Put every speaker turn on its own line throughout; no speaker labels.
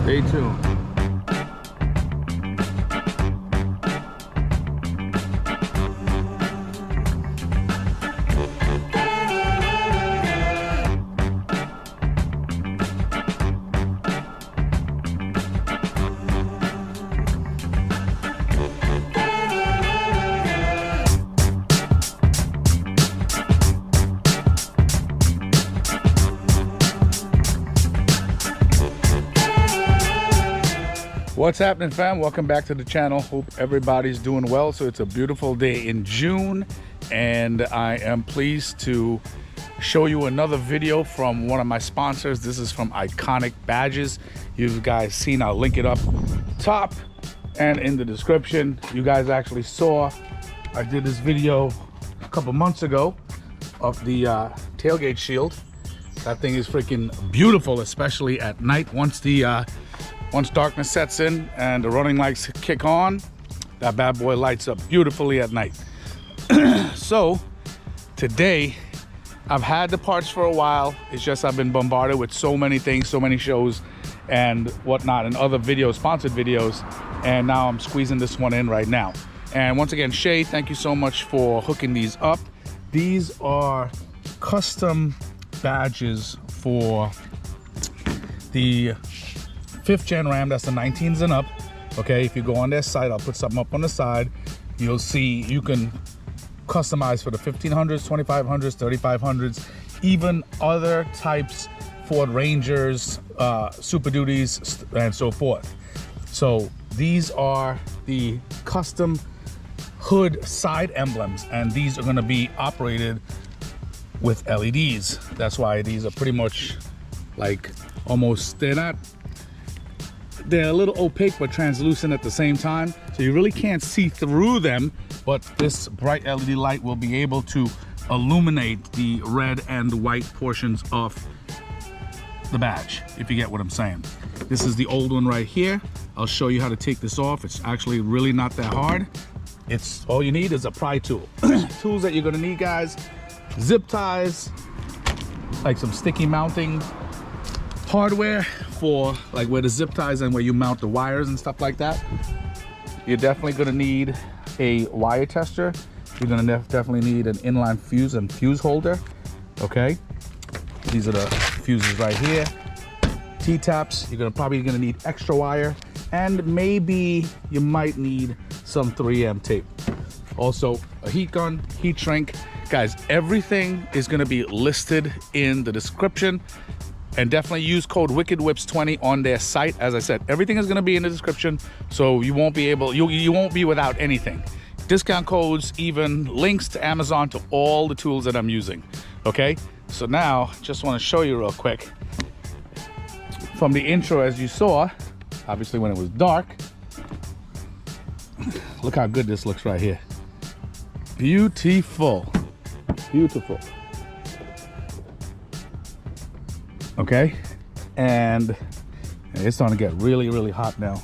Stay tuned. What's happening, fam? Welcome back to the channel. Hope everybody's doing well. So it's a beautiful day in June, and I am pleased to show you another video from one of my sponsors. This is from IKONIC Badges. You guys seen, I'll link it up top and in the description. You guys actually saw I did this video a couple months ago of the tailgate shield. That thing is freaking beautiful, especially at night. Once darkness sets in and the running lights kick on, that bad boy lights up beautifully at night. So today, I've had the parts for a while. It's just I've been bombarded with so many things, so many shows and whatnot, and other videos, sponsored videos, and now I'm squeezing this one in right now. And once again, Shay, thank you so much for hooking these up. These are custom badges for the 5th gen Ram. That's the 19s and up. Okay, if you go on their site, I'll put something up on the side. You'll see you can customize for the 1500s, 2500s, 3500s, even other types, Ford Rangers, Super Duties, and so forth. So these are the custom hood side emblems, and these are going to be operated with LEDs. That's why these are pretty much like almost, they're a little opaque but translucent at the same time, so you really can't see through them, but this bright LED light will be able to illuminate the red and white portions of the badge, if you get what I'm saying. This is the old one right here. I'll show you how to take this off. It's actually really not that hard. It's all you need is a pry tool. Tools that you're gonna need, guys: zip ties, like some sticky mounting hardware for like where the zip ties and where you mount the wires and stuff like that. You're definitely going to need a wire tester. You're going to definitely need an inline fuse and fuse holder. Okay, these are the fuses right here. T-taps. You're probably going to need extra wire, and maybe you might need some 3M tape. Also a heat gun, heat shrink. Guys, everything is going to be listed in the description. And definitely use code WickedWhips20 on their site. As I said, everything is going to be in the description, so you won't be able, you won't be without anything. Discount codes, even links to Amazon, to all the tools that I'm using. Okay, so now just want to show you real quick. From the intro, as you saw, obviously when it was dark, look how good this looks right here. Beautiful, beautiful. Okay, and it's starting to get really hot now.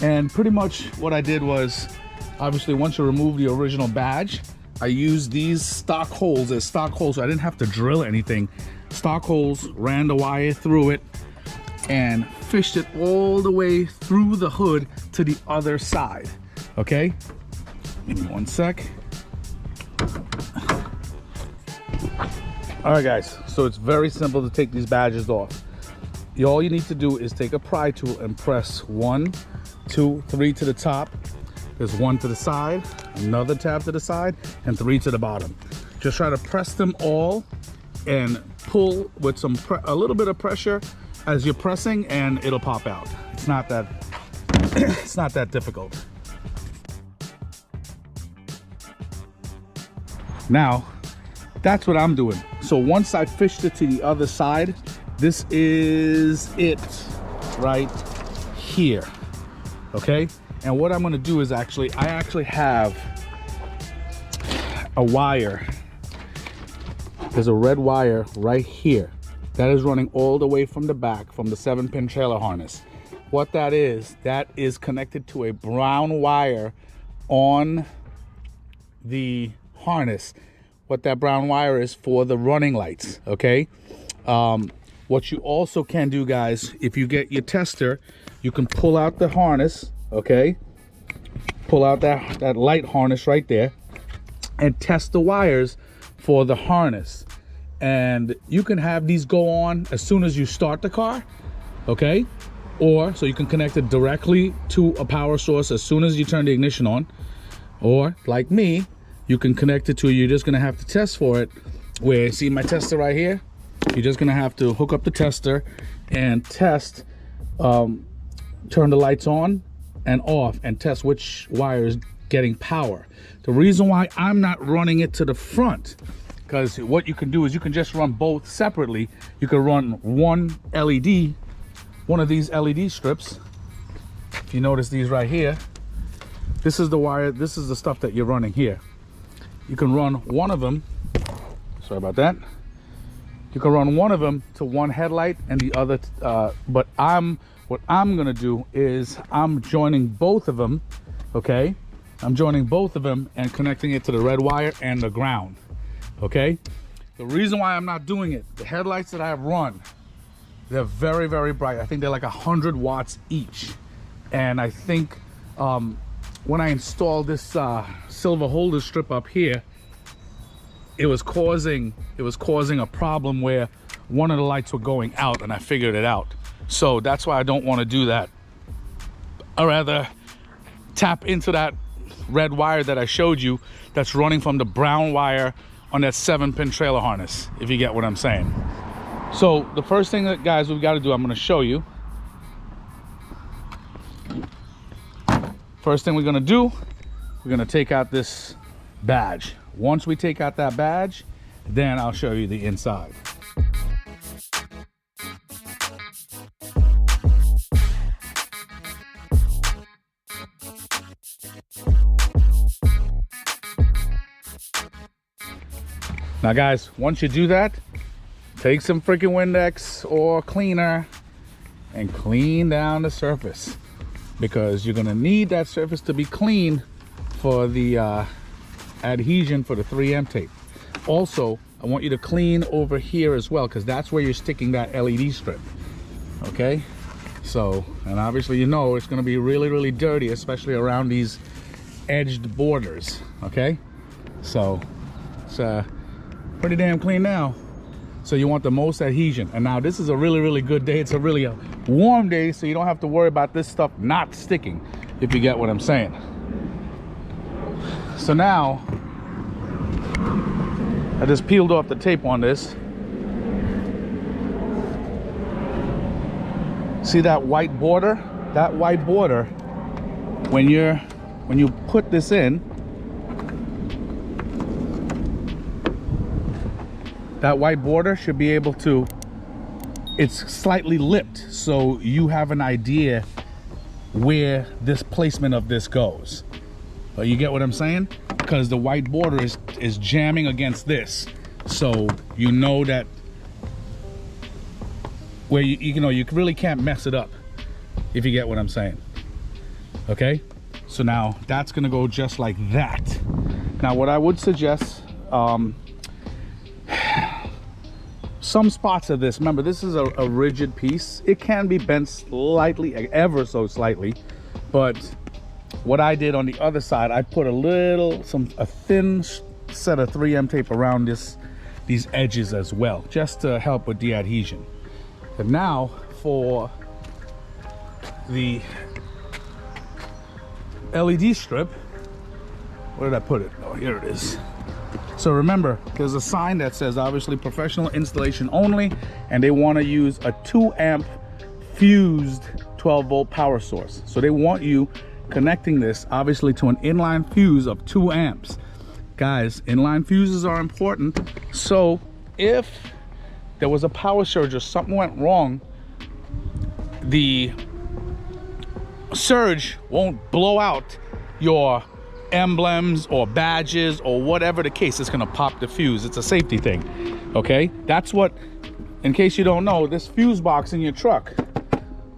And pretty much what I did was, obviously once you remove the original badge, I used these stock holes as stock holes, so I didn't have to drill anything. Stock holes, ran the wire through it and fished it all the way through the hood to the other side. Okay, give me one sec. All right, guys, so it's very simple to take these badges off. All you need to do is take a pry tool and press 1, 2, 3 to the top. There's 1 to the side, another tab to the side, and 3 to the bottom. Just try to press them all and pull with a little bit of pressure as you're pressing, and it'll pop out. It's not that it's not that difficult. Now, that's what I'm doing. So once I fished it to the other side, this is it right here. Okay, and what I'm going to do is I actually have a wire. There's a red wire right here that is running all the way from the back, from the 7-pin trailer harness. What that is connected to a brown wire on the harness. What that brown wire is for the running lights. Okay, What you also can do, guys, if you get your tester, you can pull out the harness, okay? Pull out that light harness right there and test the wires for the harness. And you can have these go on as soon as you start the car, okay? Or so you can connect it directly to a power source as soon as you turn the ignition on. Or like me, you can connect it to, you're just gonna have to test for it. Where, see my tester right here? You're just gonna have to hook up the tester and test, turn the lights on and off and test which wire is getting power. The reason why I'm not running it to the front, because what you can do is you can just run both separately. You can run one LED, one of these LED strips. If you notice these right here, this is the wire, this is the stuff that you're running here. You can run one of them, sorry about that. You can run one of them to one headlight and the other, but what I'm gonna do is I'm joining both of them, okay? I'm joining both of them and connecting it to the red wire and the ground, okay? The reason why I'm not doing it, the headlights that I have run, they're very, very bright. I think they're like 100 watts each. And I think when I installed this silver holder strip up here, it was causing a problem where one of the lights were going out, and I figured it out. So that's why I don't want to do that. I'd rather tap into that red wire that I showed you that's running from the brown wire on that 7-pin trailer harness, if you get what I'm saying. So the first thing that, guys, we've got to do, I'm going to show you. First thing we're going to do, we're going to take out this badge. Once we take out that badge, then I'll show you the inside. Now guys, once you do that, take some freaking Windex or cleaner and clean down the surface, because you're gonna need that surface to be clean for the adhesion for the 3M tape. Also, I want you to clean over here as well, because that's where you're sticking that LED strip, okay? So, and obviously you know it's gonna be really, really dirty, especially around these edged borders, okay? So, it's pretty damn clean now. So you want the most adhesion. And now this is a really, really good day. It's a really warm day, so you don't have to worry about this stuff not sticking, if you get what I'm saying. So now, I just peeled off the tape on this. See that white border? That white border, when you put this in, that white border should be able to, it's slightly lipped, so you have an idea where this placement of this goes. But you get what I'm saying? Because the white border is jamming against this, so you know that where you know you really can't mess it up, if you get what I'm saying. Okay, so now that's gonna go just like that. Now what I would suggest, some spots of this, remember this is a rigid piece, it can be bent slightly, ever so slightly, but what I did on the other side, I put a thin set of 3M tape around these edges as well, just to help with the adhesion. And now for the LED strip, where did I put it? Oh, here it is. So remember, there's a sign that says obviously professional installation only, and they want to use a 2-amp fused 12-volt power source. So they want you connecting this obviously to an inline fuse of 2 amps. Guys, inline fuses are important, so if there was a power surge or something went wrong, the surge won't blow out your emblems or badges or whatever the case. It's gonna pop the fuse. It's a safety thing, okay? That's what, in case you don't know, this fuse box in your truck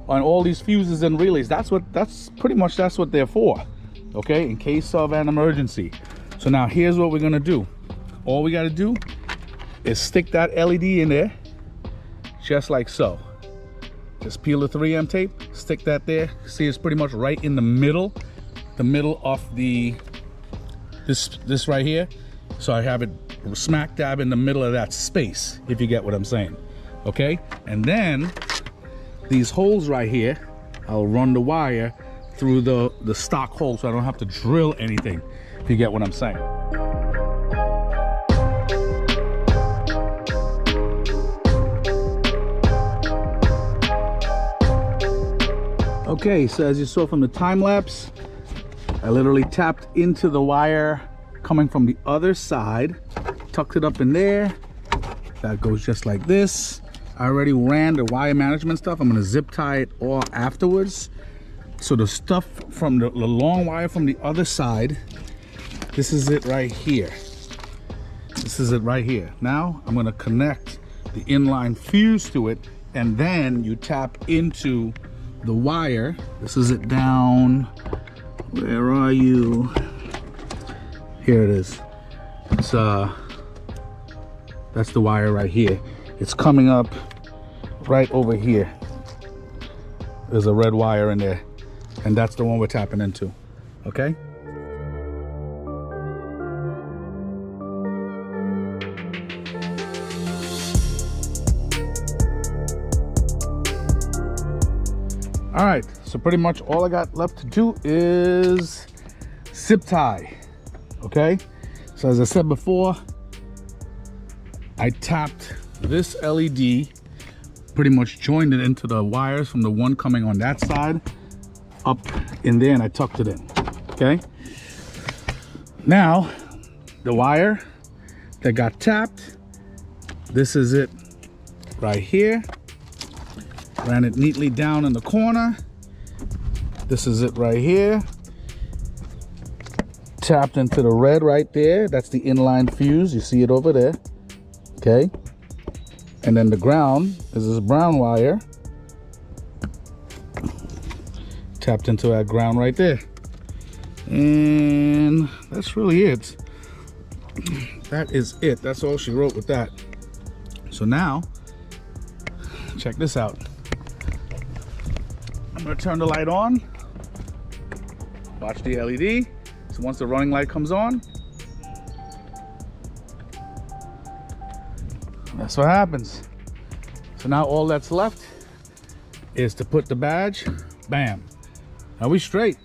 on all these fuses and relays, that's pretty much what they're for, okay? In case of an emergency. So now here's what we're gonna do. All we gotta do is stick that LED in there, just like so. Just peel the 3M tape, stick that there. See, it's pretty much right in the middle of this right here. So I have it smack dab in the middle of that space, if you get what I'm saying. Okay, and then these holes right here, I'll run the wire through the stock hole so I don't have to drill anything, if you get what I'm saying. Okay, so as you saw from the time lapse, I literally tapped into the wire coming from the other side, tucked it up in there. That goes just like this. I already ran the wire management stuff. I'm gonna zip tie it all afterwards. So the stuff from the long wire from the other side, this is it right here. This is it right here. Now I'm gonna connect the inline fuse to it, and then you tap into the wire. This is it down. Where are you? Here it is. It's that's the wire right here. It's coming up right over here. There's a red wire in there, and that's the one we're tapping into. Okay? All right, so pretty much all I got left to do is zip tie. Okay, so as I said before, I tapped this LED, pretty much joined it into the wires from the one coming on that side up in there, and I tucked it in. Okay, now the wire that got tapped, this is it right here. Ran it neatly down in the corner. This is it right here. Tapped into the red right there. That's the inline fuse. You see it over there. Okay. And then the ground is this brown wire. Tapped into that ground right there. And that's really it. That is it. That's all she wrote with that. So now, check this out. I'm gonna turn the light on. Watch the LED. So once the running light comes on, that's what happens. So now all that's left is to put the badge, bam. Now we straight.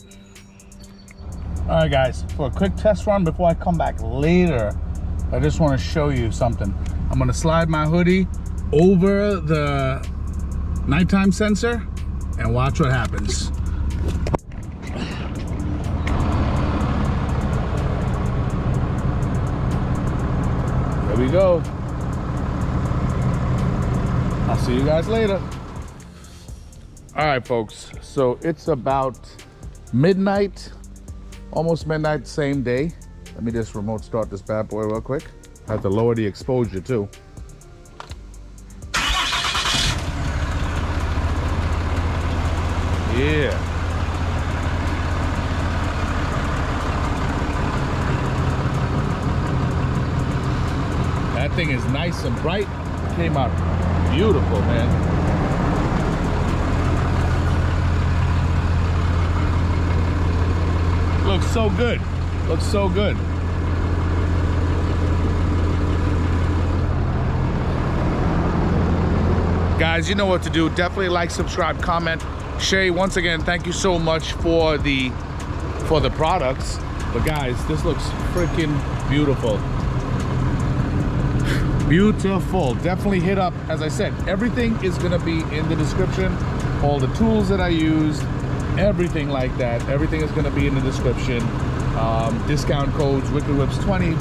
All right guys, for a quick test run before I come back later, I just wanna show you something. I'm gonna slide my hoodie over the nighttime sensor and watch what happens. There we go. I'll see you guys later. All right, folks. So it's about midnight, almost midnight, same day. Let me just remote start this bad boy real quick. I have to lower the exposure too. Yeah. That thing is nice and bright. Came out beautiful, man. Looks so good. Looks so good. Guys, you know what to do. Definitely like, subscribe, comment. Shay, once again, thank you so much for the products. But guys, this looks freaking beautiful. Beautiful. Definitely hit up, as I said, everything is gonna be in the description. All the tools that I use, everything like that, everything is gonna be in the description. Discount codes, WickedWhips20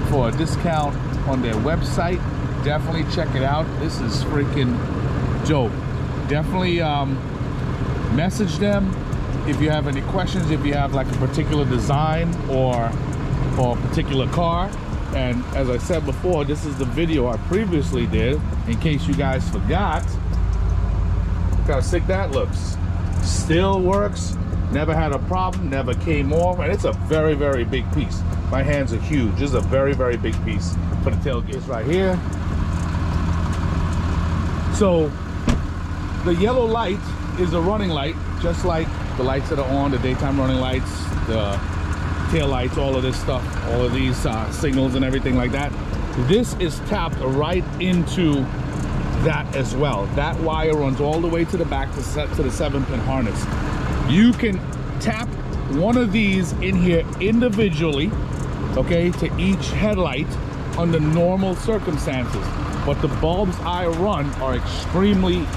for a discount on their website. Definitely check it out. This is freaking dope. Definitely message them if you have any questions, if you have like a particular design or a particular car. And as I said before, this is the video I previously did, in case you guys forgot. Look how sick that looks. Still works, never had a problem, never came off, and it's a very, very big piece. My hands are huge. This is a very, very big piece for the tailgate. It's right here. So the yellow light is a running light, just like the lights that are on, the daytime running lights, the tail lights, all of this stuff, all of these signals and everything like that. This is tapped right into that as well. That wire runs all the way to the back to the 7-pin harness. You can tap one of these in here individually, okay, to each headlight under normal circumstances. But the bulbs I run are extremely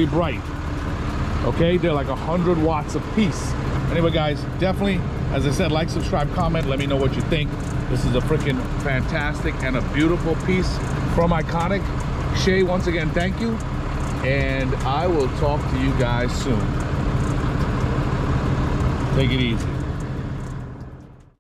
bright. Okay, they're like 100 watts a piece. Anyway, guys, definitely, as I said, like, subscribe, comment, let me know what you think. This is a freaking fantastic and a beautiful piece from IKONIC. Shay, once again, thank you, and I will talk to you guys soon. Take it easy.